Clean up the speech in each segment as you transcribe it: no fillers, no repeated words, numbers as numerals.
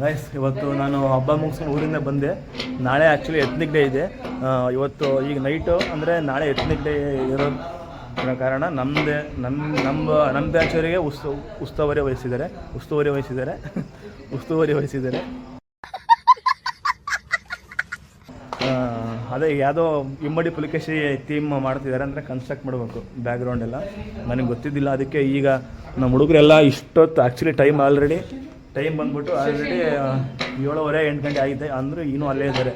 Guys ಇವತ್ತು ನಾನು ಹಬ್ಬ ಮುಗಿಸ್ಕೊಂಡು ಊರಿಂದ ಬಂದೆ. ನಾಳೆ ಆ್ಯಕ್ಚುಲಿ ಎತ್ನಿಕ್ ಡೇ ಇದೆ. ಇವತ್ತು ಈಗ ನೈಟು ಅಂದರೆ ನಾಳೆ ಎತ್ನಿಕ್ ಡೇ ಇರೋ ಕಾರಣ ನಮ್ಮ ಬ್ಯಾಚವರಿಗೆ ಉಸ್ತುವಾರಿ ವಹಿಸಿದ್ದಾರೆ. ಅದೇ ಯಾವುದೋ ಇಮ್ಮಡಿ ಪುಲಿಕೇಶಿ ಥೀಮ್ ಮಾಡ್ತಿದ್ದಾರೆ, ಅಂದರೆ ಕನ್ಸ್ಟ್ರಕ್ಟ್ ಮಾಡಬೇಕು ಬ್ಯಾಕ್ಗ್ರೌಂಡ್ ಎಲ್ಲ. ನನಗೆ ಗೊತ್ತಿದ್ದಿಲ್ಲ, ಅದಕ್ಕೆ ಈಗ ನಮ್ಮ ಹುಡುಗರೆಲ್ಲ ಇಷ್ಟೊತ್ತು ಆ್ಯಕ್ಚುಲಿ ಟೈಮ್ ಬಂದ್ಬಿಟ್ಟು ಆಲ್ರೆಡಿ 7:30-8 ಗಂಟೆ ಆಗಿದೆ. ಅಂದರೂ ಇನ್ನೂ ಅಲ್ಲೇ ಇದ್ದಾರೆ.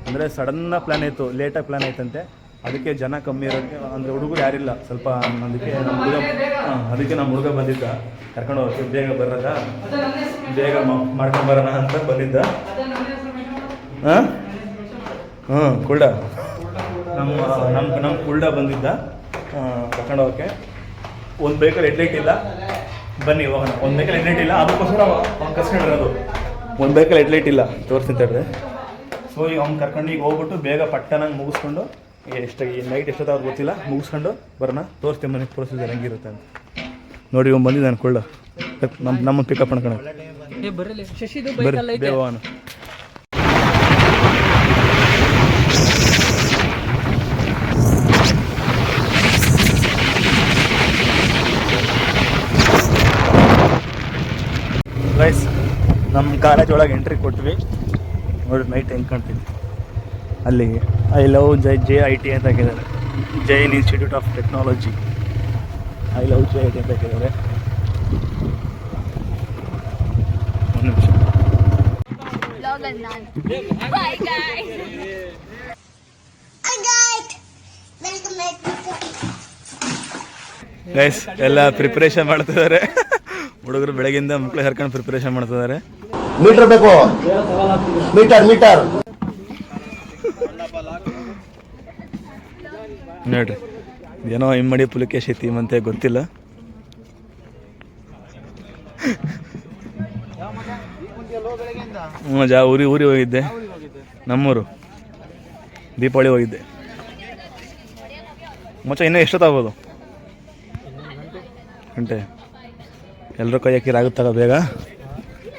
ಅಂದರೆ ಸಡನ್ನ ಪ್ಲ್ಯಾನ್ ಆಯಿತು, ಲೇಟಾಗಿ ಪ್ಲ್ಯಾನ್ ಆಯ್ತಂತೆ. ಅದಕ್ಕೆ ಜನ ಕಮ್ಮಿ ಇರೋಕ್ಕೆ, ಅಂದರೆ ಹುಡುಗರು ಯಾರಿಲ್ಲ ಸ್ವಲ್ಪ. ಅದಕ್ಕೆ ನಮ್ಮ ಹುಡುಗ ಬಂದಿದ್ದ, ಕರ್ಕೊಂಡು ಹೋಗಿ ಬೇಗ ಮಾಡ್ಕೊಂಬರೋಣ ಅಂತ ಬಂದಿದ್ದ. ಕುಳ್ಳ ನಮ್ಮ ಕುಳ್ಳ ಬಂದಿದ್ದ ಕರ್ಕೊಂಡು ಹೋಗೋಕ್ಕೆ. ಒಂದು ವೆಹಿಕಲ್ ಹೆಡ್ಲೈಟ್ ಇಲ್ಲ, ಬನ್ನಿ ಹೋಗೋಣ. ಒಂದು ವೆಹಿಕಲ್ ಹೆಡ್ಲೈಟ್ ಇಲ್ಲ, ಅದಕ್ಕೋಸ್ಕರ ಕಸ್ಕೊಂಡಿರೋದು. ಒಂದು ವೆಹಿಕಲ್ ಹೆಡ್ಲೈಟ್ ಇಲ್ಲ, ತೋರಿಸ್ತಿಂತಾರೆ. ಸೊ ಈಗ ಅವ್ನು ಕರ್ಕೊಂಡು ಈಗ ಹೋಗ್ಬಿಟ್ಟು ಬೇಗ ಪಟ್ಟಣಂಗೆ ಮುಗಿಸ್ಕೊಂಡು ನೈಟ್ ಎಷ್ಟೊತ್ತಾದ್ರು ಗೊತ್ತಿಲ್ಲ, ಮುಗಿಸ್ಕೊಂಡು ಬರೋಣ. ತೋರಿಸ್ತೀನಿ ಮನೆಗೆ ಪ್ರೊಸೀಜರ್ ಹೆಂಗಿರುತ್ತೆ ಅಂತ. ನೋಡಿ ಇವ್ನು ಬಂದಿದ್ದಾನೆ ಕುಳ್ಳ, ನಮ್ಮ ಪಿಕಪ್ ಮಾಡ್ಕೊಂಡು ಬರ್ರಿ ಬೇಗ ಹೋಗೋಣ. ಗೈಸ್ ನಮ್ಮ ಕಾಲೇಜ್ ಒಳಗೆ ಎಂಟ್ರಿ ಕೊಟ್ವಿ. ನೋಡಿ ನೈಟ್ ಹೆಂಗೆ ಕಾಣ್ತಿದ್ವಿ ಅಲ್ಲಿಗೆ. ಐ ಲವ್ JIT ಅಂತ ಹಾಕಿದ್ದಾರೆ, Jain institute of technology. I love JIT ಅಂತ ಹಾಕಿದ್ದಾರೆ. ಒಂದು ನಿಮಿಷ. ಗೈಸ್ ಎಲ್ಲ ಪ್ರಿಪ್ರೇಷನ್ ಮಾಡ್ತಿದ್ದಾರೆ ಹುಡುಗರು. ಬೆಳಗಿಂದ ಮಕ್ಕಳು ಹರ್ಕೊಂಡು ಪ್ರಿಪರೇಷನ್ ಮಾಡ್ತಿದ್ದಾರೆ. ಮೀಟರ್ ಬೇಕು, ಮೀಟರ್ ನೋಡ್ರಿ, ಏನೋ ಇಮ್ಮಡಿ ಪುಲಿಕೇಶಿ ಥೀಮ್ ಅಂತ ಗೊತ್ತಿಲ್ಲ. ಊರಿಗೆ ಹೋಗಿದ್ದೆ, ನಮ್ಮೂರು ದೀಪಾವಳಿ ಹೋಗಿದ್ದೆ. ಮಚ್ಚ ಇನ್ನೂ ಎಷ್ಟೊತ್ತಾಗ್ಬೋದು? ಗಂಟೆ. ಎಲ್ಲರೂ ಕೈ ಹಾಕಿರಾಗುತ್ತಲ್ಲ ಬೇಗ,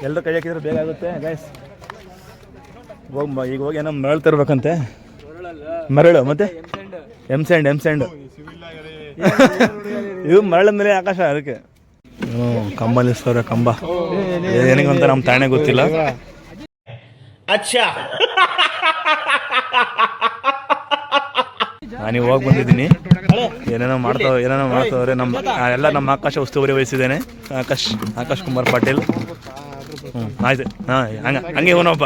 ಎಲ್ಲರೂ ಕೈ ಹಾಕಿದ್ರೆ ಬೇಗ ಆಗುತ್ತೆ. ಗೈಸ್ ಈಗ ಹೋಗಿ ಏನೋ ಮರಳು ತರ್ಬೇಕಂತೆ. ಮರಳು ಮತ್ತೆ ಎಮ್ ಸ್ಯಾಂಡ್ ಇವು ಮರಳ ಮೇಲೆ ಆಕಾಶ. ಅದಕ್ಕೆ ಕಂಬ ನಿಲ್ಸವ್ರೆ, ಕಂಬ ಏನಿಗಂತ ನಮ್ಮ ತಾಣೆ ಗೊತ್ತಿಲ್ಲ. ನಾನು ಹೋಗಿ ಬಂದಿದ್ದೀನಿ. ಏನೇನೋ ಮಾಡ್ತಾವ್ರೆ. ನಮ್ಮ ಆಕಾಶ ಉಸ್ತುವಾರಿ ವಹಿಸಿದ್ದೇನೆ. ಆಕಾಶ್ ಕುಮಾರ್ ಪಾಟೀಲ್. ಆಯ್ತು. ಹಂಗೆ ಇವನೊಬ್ಬ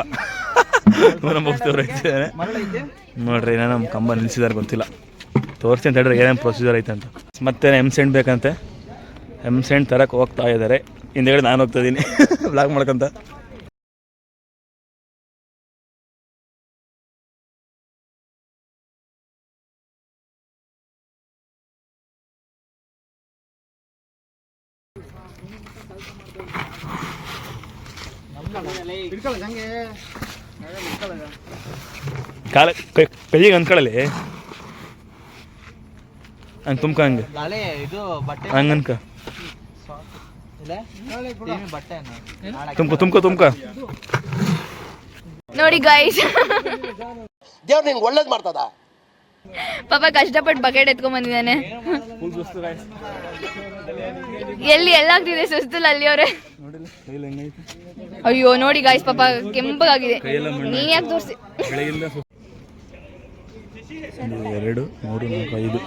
ಉಸ್ತುವಾರಿ ವಹಿಸಿದ್ದೇನೆ. ನೋಡ್ರಿ ಏನೇನೋ ನಮ್ಮ ಕಂಬ ನಿಲ್ಸಿದಾರೆ ಗೊತ್ತಿಲ್ಲ. ತೋರಿಸಿ ಅಂತ ಹೇಳಿದ್ರೆ ಏನೇನು ಪ್ರೊಸೀಜರ್ ಐತೆ ಅಂತ. ಮತ್ತೆ ಎಮ್ ಸ್ಯಾಂಡ್ ಬೇಕಂತೆ. ಎಮ್ ಸ್ಯಾಂಡ್ ತರಕ್ಕೆ ಹೋಗ್ತಾ ಇದ್ದಾರೆ. ಹಿಂದೆಗಡೆ ನಾನು ಹೋಗ್ತಾ ಇದ್ದೀನಿ ಬ್ಲಾಗ್ ಮಾಡ್ಕೊಂತ. ಕೈಗೆ ಅಂದ್ಕೊಳ್ಳಲಿ ಹಂಗೆ ತುಮ್ಕ ಹಂಗೆ ಹಂಗನ್ಕ ತುಮ್ಕ ನೋಡಿ ಗೈಸ್, ದೇವ್ರು ನಿಂಗೆ ಒಳ್ಳೇದು ಮಾಡ್ತದ. ಪಾಪ ಕಷ್ಟಪಟ್ಟು ಬಕೆಟ್ ಎತ್ಕೊಂಡ್ ಬಂದಿದ್ದಾನೆ. ಎಲ್ಲಿ ಎಲ್ಲಾಗ್ತಿದೆ ಸುಸ್ತಲ್ಲ ಅಲ್ಲಿ ಅವ್ರೆ. ಅಯ್ಯೋ ನೋಡಿ ಗಾಯ್ಸ್, ಪಾಪ ಕೆಂಪಗಾಗಿದೆ. ನೀನ್ ಯಾಕೆ ತೋರಿಸಿ? 2 3 4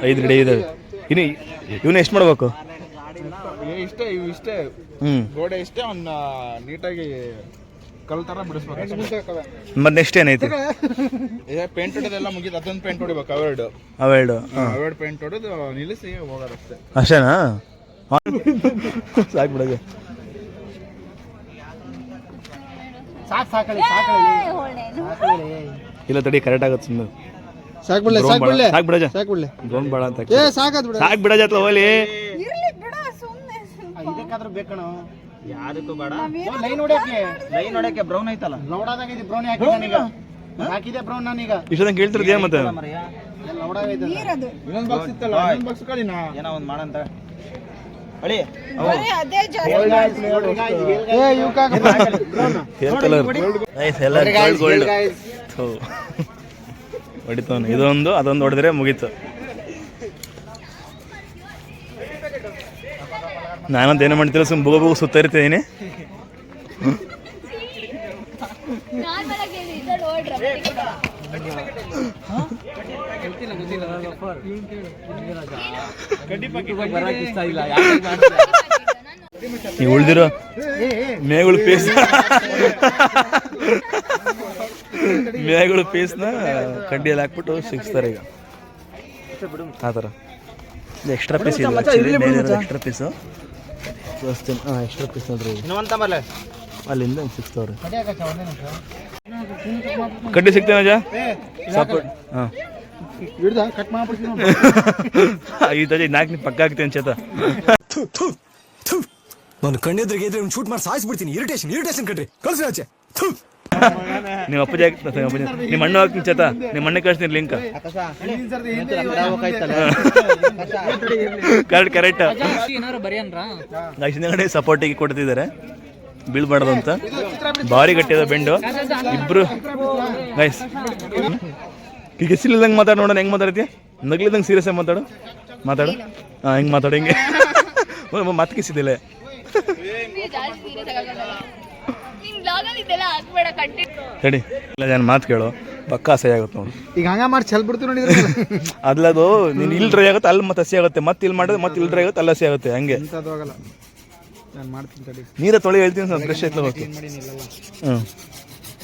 5 ರೆಡಿ ಇದಾವೆ. ಇವನ್ನ ಎಷ್ಟು ಮಾಡ್ಬೇಕು? ಇಷ್ಟೇ ಗೋಡೆ ಇಷ್ಟೇ ಅವ್ನ ನೀಟಾಗಿ ಕಲ್ ತರ ಬಿಡಿಸ್ಬೇಕು. ಮತ್ತೆ ನೆಕ್ಸ್ಟ್ ಏನೈತಿ? ಪೇಂಟ್ ಹೊಡೆದೆಲ್ಲ ಮುಗಿದು ಅದೊಂದು ಪೇಂಟ್ ಹೊಡಿಬೇಕು. ಅವೆರಡು ಪೇಂಟ್ ಹೊಡೆದು ನಿಲ್ಲಿಸಿ ಹೋಗೋದಷ್ಟೇ. ಅಷ್ಟೇನಾ? ಸಾಕು ಬಿಡಗೆ. ಇಲ್ಲ ತಡಿ, ಕರೆಕ್ಟ್ ಆಗತ್ತೆ. ಸುಮ್ಮನೆ ಸಾಕು ಬಿಡ ಹೋಲಿ. ಇದಕ್ಕಾದ್ರೂ ಬೇಕಣ, ಯಾದಕ್ಕೂ ಬೇಡ. ಲೈನ್ ಹೊಡಕ್ಕೆ ಬ್ರೌನ್ ಐತಲ್ಲ, ಲೌಡಾದಾಗಿದೆ. ಬ್ರೌನ್ ಹಾಕಿದೆ ಬ್ರೌನ್. ನಾನೀಗ ಇಷ್ಟೊಂದು ಕೇಳ್ತಿರ್ತೀಯ ಮತ್ತೆ. ಇನ್ನೊಂದು ಬಾಕ್ಸ್ ಇತ್ತಲ್ಲ, ಇನ್ನೊಂದು ಬಾಕ್ಸ್ ಕಳಿನ ಏನೋ ಒಂದು ಮಾಡಂತ. ಅಳಿ ಹೇರ್ ಕಲರ್ ಎಲ್ಲ ಗೋಲ್ಡ್ ಹೊಡಿತಾನೆ. ಇದೊಂದು ಅದೊಂದು ಹೊಡೆದ್ರೆ ಮುಗೀತು. ನಾನಂತ ಏನೋ ಮಾಡ್ತಿಲ್ಲ, ಸುಮ್ಮ ಬುಗ ಸುತ್ತ ಇರ್ತೀನಿ. ನೀವು ಉಳ್ದಿರೋ ಮೇಗಳು ಪೀಸ್ನ ಕಡ್ಡಿಯಲ್ಲಿ ಹಾಕ್ಬಿಟ್ಟು ಸಿಗಿಸ್ತಾರೆ ಈಗ ಆ ಥರ. ಎಕ್ಸ್ಟ್ರಾ ಪೀಸ್ ಇದೆ, ಎಕ್ಸ್ಟ್ರಾ ಪೀಸು ತೋರಿಸ್ತೀನಿ. ಎಕ್ಸ್ಟ್ರಾ ಪೀಸ್ ನೋಡ್ರಿ, ಅಲ್ಲಿಂದ ಸಿಕ್ಸ್ತವ್ರೆ. ಕಡ್ಡಿ ಸಿಗ್ತೇನೆ ಅಜ್ಜ ಸಪೋರ್ಟ್. ಹಾಂ ಇದು ನಾಲ್ಕು ಪಕ್ಕ ಆಗ್ತೀನಿ ಅನ್ಸತ್ತ. ನಾನು ಕಣ್ಣೆದ್ರಿಗೆ ಇದ್ರೆ ಶೂಟ್ ಮಾಡಿ ಸಾಯಿಸ್ಬಿಡ್ತೀನಿ. ಇರಿಟೇಷನ್ ಕಣ್ರಿ, ಕಳ್ಸಿ ಆಚೆ. ನೀವು ಅಪ್ಪಾಜಿ ಆಗ್ತದೆ, ನಿಮ್ಮ ಅಣ್ಣ ಹಾಕ್ತೀನಿ ಚೇತ, ನಿಮ್ಮ ಅಣ್ಣ ಕಳಿಸ್ತೀನಿ ಲಿಂಕ್. ಕರೆಕ್ಟ್ ಹಿಂದಗಡೆ ಸಪೋರ್ಟಿಗೆ ಕೊಡ್ತಿದ್ದಾರೆ, ಬೀಳ್ಬಾರ್ದು ಅಂತ. ಭಾರಿ ಗಟ್ಟಿದ ಬೆಂಡು ಇಬ್ರು ಗೈಸ್. ಈಗ ಸಿಲ್ಲದಂಗೆ ಮಾತಾಡು ನೋಡೋಣ, ಹೆಂಗೆ ಮಾತಾಡ್ತೀಯ? ನಗ್ಲಿದಂಗೆ ಸೀರಿಯಸ್ ಆಗಿ ಮಾತಾಡು. ಹಾಂ ಹೆಂಗೆ ಮಾತಾಡು, ಹಿಂಗೆ ಮತ್ತೆ ಕಿಸಿದಿಲ್ಲ. ಹೇಳಿ ಇಲ್ಲ, ನಾನು ಮಾತು ಕೇಳು, ಪಕ್ಕ ಅಸಹ್ಯ ಆಗುತ್ತೆ ನೋಡಿ. ಈಗ ಹಂಗ ಮಾಡಿ ಚೆಲ್ ಬಿಡ್ತೀವಿ ನೋಡಿ. ಅದ್ಲದು ನೀನು ಇಲ್ಲಿ ಡ್ರೈ ಆಗುತ್ತೆ, ಅಲ್ಲಿ ಮತ್ತೆ ಹಸಿ ಆಗುತ್ತೆ, ಮತ್ತೆ ಇಲ್ಲಿ ಮಾಡಿದ್ರೆ ಮತ್ತೆ ಇಲ್ಲಿ ಡ್ರೈ ಆಗುತ್ತೆ, ಅಲ್ಲಿ ಹಸಿ ಆಗುತ್ತೆ. ಹಂಗೆ ನಾನು ಮಾಡ್ತೀನಿ ತಡಿ. ನೀರ ತೊಳಿ ಹೇಳ್ತೀನಿ ಸರ್, ಫ್ರೆಶ್ ಐತ್ಲ ಹೋಗ್ತು. ಹ್ಞೂ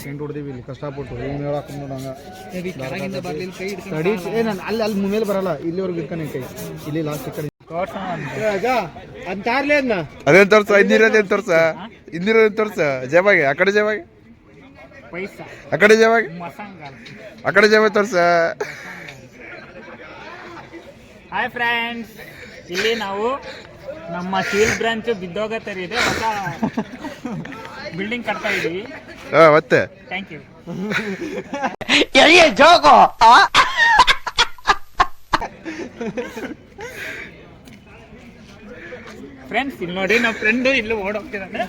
ಸೆಂಟ್ ಹೊಡೆದಿವಿ ಇಲ್ಲಿ ಕಷ್ಟಪಟ್ಟು. ಏನು ಹೇಳಕ್ಕೆ ನೋಡಂಗ ತಡಿ. ನಾನು ಅಲ್ಲಿ ಮೇಲೆ ಬರಲ್ಲ, ಇಲ್ಲಿವರೆಗೂ ಇರ್ತಾನೆ ಕೈ. ಇಲ್ಲಿ ಲಾಸ್ಟ್ ಕಡೆ ಅಂತಾರ್ಲೇ ಅದನ್ನ ಅದೇನು ತೋರ್ಸ, ಇನ್ನಿರೋದೇನು ತೋರ್ಸ, ಇನ್ನಿರೋದೇನು ತೋರ್ಸ. ಜವಾಗೆ ಆ ಕಡೆ ಜವಾಗೆ, ಆ ಕಡೆ ಜವಾಗೆ, ಆ ಕಡೆ ಜವಾಗೆ ತೋರ್ಸ. ಹಾಯ್ ಫ್ರೆಂಡ್ಸ್, ಇಲ್ಲಿ ನಾವು ನಮ್ಮ ಸ್ಟೀಲ್ ಬ್ರಾಂಚ್ ಬಿದ್ದೋಗತ್ತರಿ ಇದೆ, ಹೊಸ ಬಿಲ್ಡಿಂಗ್ ಕಟ್ತಾ ಇದೀವಿ. ಮತ್ತೆ ಥ್ಯಾಂಕ್ ಯು. ಫ್ರೆಂಡ್ಸ್ ಇಲ್ಲಿ ನೋಡಿ, ನಮ್ಮ ಫ್ರೆಂಡು ಇಲ್ಲೂ ಓಡೋಗ್ತಿದ್ದಾನೆ.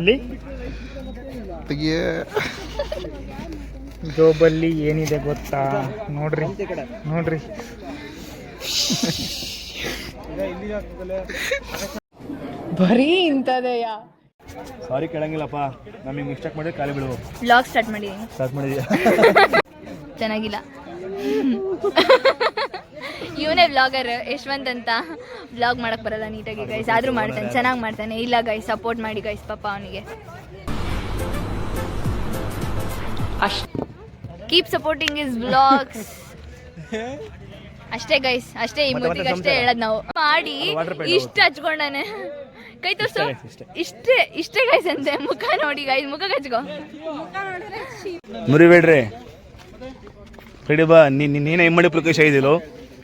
ಇಲ್ಲಿ ಜೋಬಲ್ಲಿ ಏನಿದೆ ಗೊತ್ತಾ? ನೋಡ್ರಿ ಬರೀ ಇಂಥದೆಯ. ಸಾರಿ ಕೇಳಂಗಿಲ್ಲಪ್ಪ, ನಮಗೆ ಮಿಸ್ಟೇಕ್ ಮಾಡಿ ಖಾಲಿ ಬಿಡುವ. ವ್ಲಾಗ್ ಸ್ಟಾರ್ಟ್ ಮಾಡಿದೀಯಾ? ಚೆನ್ನಾಗಿಲ್ಲ. ಇವನೇ ವ್ಲಾಗರ್ ಯಶವಂತ್ ಅಂತ. ವ್ಲಾಗ್ ಮಾಡಕ್ ಬರಲ್ಲ ನೀಟಾಗಿ ಗೈಸ್, ಆದ್ರೂ ಮಾಡ್ತಾನೆ, ಚೆನ್ನಾಗಿ ಮಾಡ್ತಾನೆ. ಇಲ್ಲ ಗೈಸ್, ಸಪೋರ್ಟ್ ಮಾಡಿ ಗೈಸ್ ಪಾಪ ಅವನಿಗೆ. Keep supporting is vlogs. ಅಷ್ಟೇ ಗೈಸ್, ಅಷ್ಟೇ. ಈ ಮುದ್ದಿಗೆ ಅಷ್ಟೇ ಹೇಳೋದು ನಾವು. ಮಾಡಿ ಇಷ್ಟ ಹಚ್ಕೊಂಡಾನೆ, ಕೈ ತೋರ್ಸು. ಇಷ್ಟೇ ಗೈಸ್ ಅಂತೆ. ಮುಖ ನೋಡಿ ಗೈಸ್, ಮುಖ ಹಚ್ಕೋ. ಮುರಿಬೇಡ್ರಿ, ರೆಡಿ ಬಾ. ನೀನೇ ಇಮ್ಮಡಿ ಪುಲ್ಕೇಶ್ ಆಗಿದಿಲ್ಲೋ,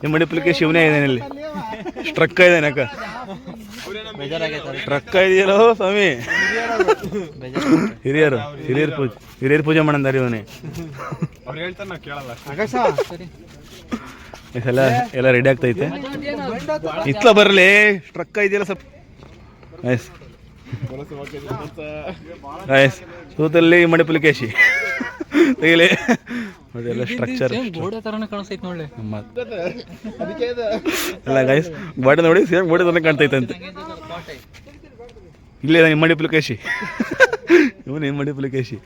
ಇಮ್ಮಡಿ ಪುಲ್ಕೇಶ್ ಇವನೇ ಇದ್ದಾನೆ ಇಲ್ಲಿ. ಸ್ಟ್ರಕ್ ಇದೆ ಯಾಕ? ಟ್ರಕ್ ಇದೆಯಲ್ಲೋ ಸ್ವಾಮಿ. ಹಿರಿಯರು ಪೂಜೆ ಮಾಡಂದಾರಿ ಇವನೇ. ಎಲ್ಲ ರೆಡಿ ಆಗ್ತೈತೆ. ಇತ್ಲ ಬರಲಿ, ಟ್ರಕ್ ಇದೆಯಲ್ಲ ಸ್ವಲ್ಪ. ಸೂತಲ್ಲಿ ಮಡಿ ಪುಲಿಕೇಶಿ ತೆಗಿಲಿ. ಅದೆಲ್ಲ ಸ್ಟ್ರಕ್ಚರ್ ಅಲ್ಲ ಗೈಸ್, ಗೋಡೆ ನೋಡಿ ಸೇಮ್ ಗೋಡೆ ತರ ಕಾಣ್ತೈತೆ ಅಂತೆ. ಇಲ್ಲೇ ಇಮ್ಮಡಿ ಪುಲಿಕೇಶಿ ಇವನು, ಇಮ್ಮಡಿ ಪುಲಿಕೇಶಿ,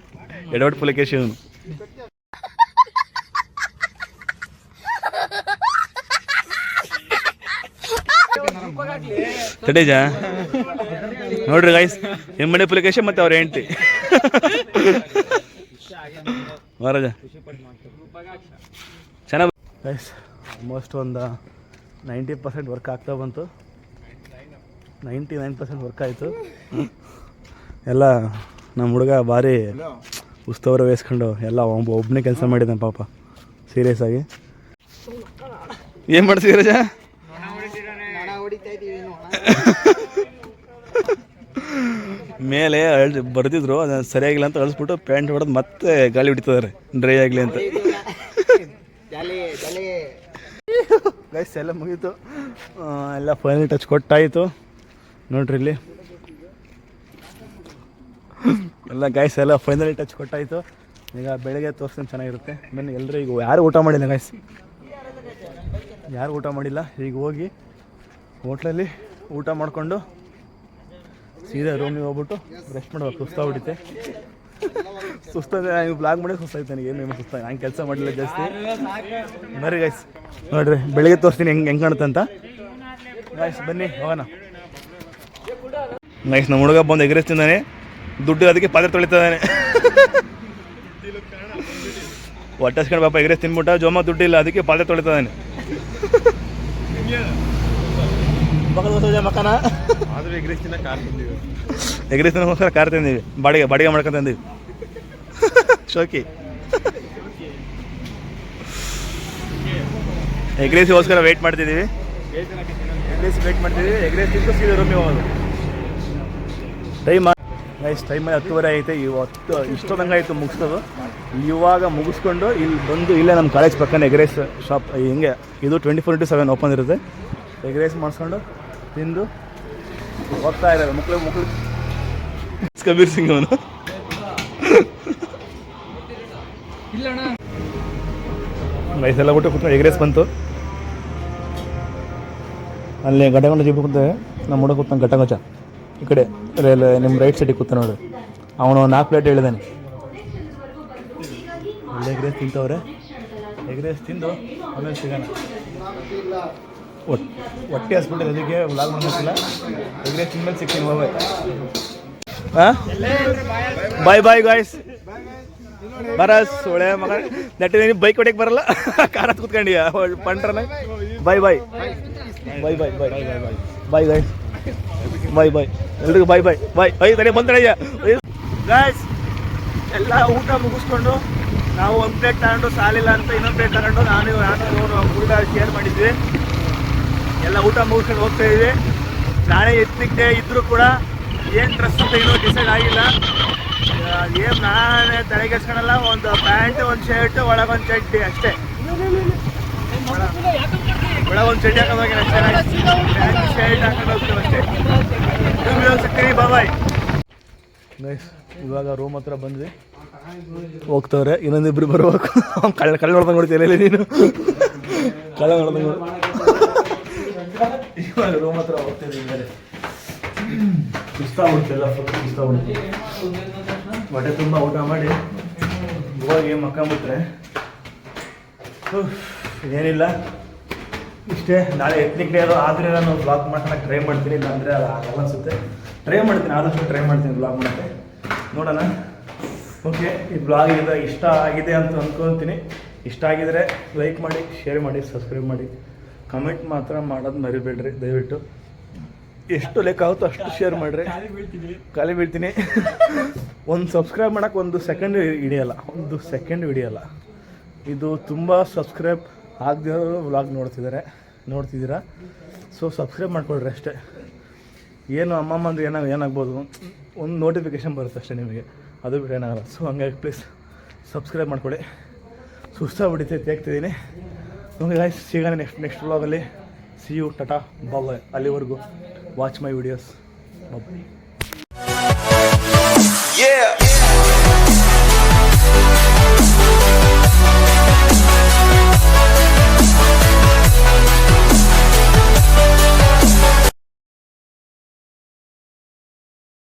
ಎಡವಟ್ ಪುಲಿಕೇಶಿ ಇವನು. ತಡೇಜ ನೋಡ್ರಿ ಗೈಸ್, ಇಮ್ಮಡಿ ಪುಲಿಕೇಶಿ ಮತ್ತೆ ಅವ್ರ ಹೆಂಡತಿ ಮಹಾರಾಜ ಚೆನ್ನಾಗಿ ಗೈಸ್. ಆಲ್ಮೋಸ್ಟ್ ಒಂದು 90% ವರ್ಕ್ ಆಗ್ತಾ ಬಂತು. 99% ವರ್ಕ್ ಆಯಿತು. ಎಲ್ಲ ನಮ್ಮ ಹುಡುಗ ಭಾರಿ ಉಸ್ತವರ ವಹಿಸ್ಕೊಂಡು ಎಲ್ಲ ಒಬ್ಬನೇ ಕೆಲಸ ಮಾಡಿದ್ದಾನೆ ಪಾಪ, ಸೀರಿಯಸ್ ಆಗಿ. ಏನು ಮಾಡ್ತೀವಿ ರಜಾ? ಮೇಲೆ ಬರ್ದಿದ್ರು ಅದನ್ನು ಸರಿಯಾಗಿಲ್ಲ ಅಂತ ಅಳಿಸ್ಬಿಟ್ಟು ಪ್ಯಾಂಟ್ ಹೊಡೆದು ಮತ್ತೆ ಗಾಳಿ ಹೊಡಿತಿದ್ದಾರೆ ಡ್ರೈ ಆಗಲಿ ಅಂತ. ಗೈಸ್ ಎಲ್ಲ ಮುಗೀತು, ಎಲ್ಲ ಫೈನಲ್ ಟಚ್ ಕೊಟ್ಟಾಯಿತು ನೋಡ್ರಿ ಇಲ್ಲಿ ಎಲ್ಲ ಗೈಸ್ ಎಲ್ಲ ಫೈನಲಿ ಟಚ್ ಕೊಟ್ಟಾಯಿತು. ಈಗ ಬೆಳಗ್ಗೆ ತೋರಿಸ್ತೀನಿ ಚೆನ್ನಾಗಿರುತ್ತೆ. ಬನ್ನಿ ಎಲ್ಲರೂ ಈಗ ಯಾರು ಊಟ ಮಾಡಿಲ್ಲ ಗೈಸ್, ಯಾರು ಊಟ ಮಾಡಿಲ್ಲ. ಈಗ ಹೋಗಿ ಹೋಟ್ಲಲ್ಲಿ ಊಟ ಮಾಡಿಕೊಂಡು ಸೀದಾ ರೂಮಿಗೆ ಹೋಗ್ಬಿಟ್ಟು ರೆಸ್ಟ್ ಮಾಡ್ಬೇಕು. ಸುಸ್ತಾಗ್ಬಿಡುತ್ತೆ, ಸುಸ್ತಾಗ ನೀವು ಬ್ಲಾಗ್ ಮಾಡಿ ಸುಸ್ತಾಯ್ತು ನನಗೆ, ಏನು ಸುಸ್ತ ನಾನು ಕೆಲಸ ಮಾಡಲಿಲ್ಲ ಜಾಸ್ತಿ. ಬರ್ರಿ ಗೈಸ್ ನೋಡ್ರಿ ಬೆಳಗ್ಗೆ ತೋರಿಸ್ತೀನಿ ಹೆಂಗೆ ಕಾಣುತ್ತೆ ಅಂತ. ಗೈಸ್ ಬನ್ನಿ ಹೋಗೋಣ. ಗೈಸ್ ನಮ್ಮ ಹುಡುಗ ಬಂದು ಎಗರಿಸ್ತಿದ್ದಾನೆ, ದುಡ್ಡು ಅದಕ್ಕೆ ಪಾತ್ರೆ ತೊಳಿತಿದ್ದಾನೆ. ಹೊಟ್ಟೆ ಹಸ್ಕೊಂಡು ಪಾಪ ಎಗರೇಸ್ ತಿನ್ಬಿಟ್ಟ, ಜೋಮ ದುಡ್ಡು ಇಲ್ಲ ಅದಕ್ಕೆ ಪಾತ್ರೆ ತೊಳಿತಿದ್ದಾನೆ. ಮಕ್ಕನ ಎಗ್ರೆಸ್ ತಿನ್ನೋಸ್ಕರ ಕಾರ್ ತಂದೀವಿ, ಬಾಡಿಗೆ ಮಾಡ್ಕೊಂಡು ತಂದೀವಿ ಶೋಕಿ. ಎಗ್ರೇಸಿಗೋಸ್ಕರ ವೆಯ್ಟ್ ಮಾಡ್ತಿದ್ದೀವಿ, ವೆಯ್ಟ್ ಮಾಡ್ತಿದ್ದೀವಿ. ಎಗ್ರೇಸ್ ತಿಂದು ಸೀದಾ ರೂಮಿಗೆ ಹೋಗೋದು. ಟೈಮ್ 10:30 ಐತೆ. ಇವತ್ತು ಇಷ್ಟೊಂದಂಗೆ ಆಯಿತು ಮುಗಿಸೋದು. ಇವಾಗ ಮುಗಿಸ್ಕೊಂಡು ಇಲ್ಲಿ ಬಂದು ಇಲ್ಲೇ ನಮ್ಮ ಕಾಲೇಜ್ ಪಕ್ಕನೇ ಎಗ್ರೇಸ್ ಶಾಪ್ ಹಿಂಗೆ ಇದು 24/7 ಓಪನ್ ಇರುತ್ತೆ. ಎಗ್ರೇಸ್ ಮಾಡಿಸ್ಕೊಂಡು ತಿಂದು ಹೋಗ್ತಾ ಇದ್ದಾರೆ ಮಕ್ಕಳು. ಕಬೀರ್ ಸಿಂಗ್ ಅವನು ವಯಸ್ಸೆಲ್ಲ ಬಿಟ್ಟು ಕೂತ್ಕೊಂಡು ಎಗ್ರೇಸ್ ಬಂತು. ಅಲ್ಲಿ ಗಡ್ಡಗೊಂಡ ಜೀಪ್ ಕೂತ ನಮ್ಮ ಹುಡುಗ ಕೂತಾನೆ ಗಟ್ಟಂಗೊಚ್ಚ ಈ ಕಡೆ ನಿಮ್ಮ ರೈಟ್ ಸೈಡಿಗೆ ಕೂತ ನೋಡಿ. ಅವನು 4 ಪ್ಲೇಟ್ ಹೇಳಿದ್ದಾನೆ. ಒಳ್ಳೆ ಎಗ್ರೇಸ್ ತಿಂತವ್ರೆ. ಎಗ್ರೇಸ್ ತಿಂದು ಆಮೇಲೆ ಸಿಗೋಣ. ಹೊಟ್ಟೆ ಹಸ್ಬಿಟ್ಟಿದೆ ಅದಕ್ಕೆ ವ್ಲಾಗ್ ಮಾಡೋಕ್ಕಿಲ್ಲ. ಎಗ್ರೇಸ್ ತಿಂದ್ಮೇಲೆ ಸಿಗ್ತೀನಿ ಹೋಗಿ. ಹಾಂ ಬಾಯ್ ಗಾಯ್ಸ್. ಬರಸ್ ಒಳ್ಳೆ ಮಗ ನಟ್ಟಿ ನೀನು ಬೈಕ್ ಹೊಡೆಯಕ್ಕೆ ಬರಲ್ಲ, ಕಾರ್ ಹತ್ತು ಕೂತ್ಕೊಂಡಿಯ ಪಂಟ್ರನ. ಬಾಯ್ ಗಾಯ್ಸ್, ಎಲ್ರಿಗೂ ಬಾಯ್ ತಡೆ ಬಂದಯ್ಯ ಗಾಯ್ಸ್. ಎಲ್ಲ ಊಟ ಮುಗಿಸ್ಕೊಂಡು ನಾವು ಒಂದು ಪ್ಲೇಟ್ ತಗೊಂಡು ಸಾಲಿಲ್ಲ ಅಂತ ಇನ್ನೊಂದು ಪ್ಲೇಟ್ ತಗೊಂಡು ನಾನು ಹುಡುಗ ಶೇರ್ ಮಾಡಿದ್ವಿ. ಎಲ್ಲ ಊಟ ಮುಗಿಸ್ಕೊಂಡು ಹೋಗ್ತಾ ಇದ್ವಿ. ನಾಳೆ ಎತ್ನಿಕ್ ಡೇ ಇದ್ದರೂ ಕೂಡ ಏನು ಡ್ರೆಸ್ ಅಂತ ಇನ್ನೂ ಡಿಸೈಡ್ ಆಗಿಲ್ಲ. ಏನು ನಾನೇ ತಲೆಗೆಡ್ಸ್ಕೊಳಲ್ಲ. ಒಂದು ಪ್ಯಾಂಟ್, ಒಂದು ಶರ್ಟ್, ಒಳಗೊಂದು ಚಡ್ಡಿ ಅಷ್ಟೇ. ಒಳಗೊಂದು ಚಡ್ಡಿ ಹಾಕೊಂಡು ಹೋಗಿ ಅಷ್ಟೇ. ಪ್ಯಾಂಟ್ ಶರ್ಟ್ ಹಾಕೊಂಡು ಹೋಗ್ತೀವಿ ಅಷ್ಟೇ. ಸಿಗ್ತೀನಿ, ಬಾಯ್ ಗೈಸ್. ಇವಾಗ ರೂಮ್ ಹತ್ರ ಬಂದ್ವಿ, ಹೋಗ್ತವ್ರೆ. ಇನ್ನೊಂದಿಬ್ರು ಬರ್ಬೇಕು. ಕಳ್ಳ ನೋಡ್ದಂಗೆ ನೋಡ್ತೀಯಲ್ಲ ನೀನು, ಕಳ್ಳ ನೋಡ್ದಂಗೆ ನೋಡು. ಇವಾಗ ರೂಮ್ ಹತ್ರ ಹೋಗ್ತಿದ್ದೀವಿ. ಸುಸ್ತಾಗ್ಬಿಡ್ತಿಲ್ಲ, ಸುಸ್ತಾಗ್ಬಿಡ್ತೀವಿ. ಹೊಟ್ಟೆ ತುಂಬ ಊಟ ಮಾಡಿ ಹೋಗಿ ಮಕ್ಕಂಬಿಟ್ರೆ ಏನಿಲ್ಲ, ಇಷ್ಟೇ. ನಾಳೆ ಎತ್ನಿಕ್ ಡೇ ಅದು ಆದರೆ ನಾನು ಬ್ಲಾಗ್ ಮಾಡ್ಕೊಳಕ್ಕೆ ಟ್ರೈ ಮಾಡ್ತೀನಿ. ಇಲ್ಲ ಅಂದರೆ ಅದು ಆಗಲ್ಲ ಅನಿಸುತ್ತೆ. ಟ್ರೈ ಮಾಡ್ತೀನಿ, ಆದಷ್ಟು ಟ್ರೈ ಮಾಡ್ತೀನಿ ಬ್ಲಾಗ್ ಮಾಡೋಕ್ಕೆ. ನೋಡೋಣ. ಓಕೆ, ಈ ಬ್ಲಾಗ್ ಇಷ್ಟ ಆಗಿದೆ ಅಂತ ಅಂದ್ಕೊಳ್ತೀನಿ. ಇಷ್ಟ ಆಗಿದರೆ ಲೈಕ್ ಮಾಡಿ, ಶೇರ್ ಮಾಡಿ, ಸಬ್ಸ್ಕ್ರೈಬ್ ಮಾಡಿ. ಕಮೆಂಟ್ ಮಾತ್ರ ಮಾಡೋದು ಮರಿಬೇಡ್ರಿ ದಯವಿಟ್ಟು. ಎಷ್ಟು ಲೆಕ್ಕ ಆಗುತ್ತೋ ಅಷ್ಟು ಶೇರ್ ಮಾಡಿರಿ. ಖಾಲಿ ಬೀಳ್ತೀನಿ. ಒಂದು ಸಬ್ಸ್ಕ್ರೈಬ್ ಮಾಡೋಕ್ಕೆ 1 ಸೆಕೆಂಡ್ ಹಿಡಿಯಲ್ಲ. ಇದು ತುಂಬ ಸಬ್ಸ್ಕ್ರೈಬ್ ಆಗದಿರೋ ವ್ಲಾಗ್ ನೋಡ್ತಿದ್ದೀರಾ. ಸೊ ಸಬ್ಸ್ಕ್ರೈಬ್ ಮಾಡ್ಕೊಳ್ರಿ ಅಷ್ಟೇ. ಏನು ಅಮ್ಮಮ್ಮ ಅಂದರೆ ಏನಾಗ್ಬೋದು, ಒಂದು ನೋಟಿಫಿಕೇಷನ್ ಬರುತ್ತೆ ಅಷ್ಟೇ ನಿಮಗೆ, ಅದು ಬಿಟ್ಟು ಏನಾಗಲ್ಲ. ಸೊ ಹಂಗಾಗಿ ಪ್ಲೀಸ್ ಸಬ್ಸ್ಕ್ರೈಬ್ ಮಾಡ್ಕೊಳ್ಳಿ. ಸುಸ್ತಾಗ್ಬಿಟ್ಟಿದೆ, ತೇಗ್ತಿದ್ದೀನಿ. ಓಕೆ ಗಾಯ್ಸ್, ಸಿಗೋಣ ನೆಕ್ಸ್ಟ್ ವ್ಲಾಗಲ್ಲಿ. ಸಿ ಯು, ಟಾಟಾ, ಬಾಯ್. ಅಲ್ಲಿವರೆಗೂ ವಾಚ್ ಮೈ ವಿಡಿಯೋಸ್. ಬಾಯ್.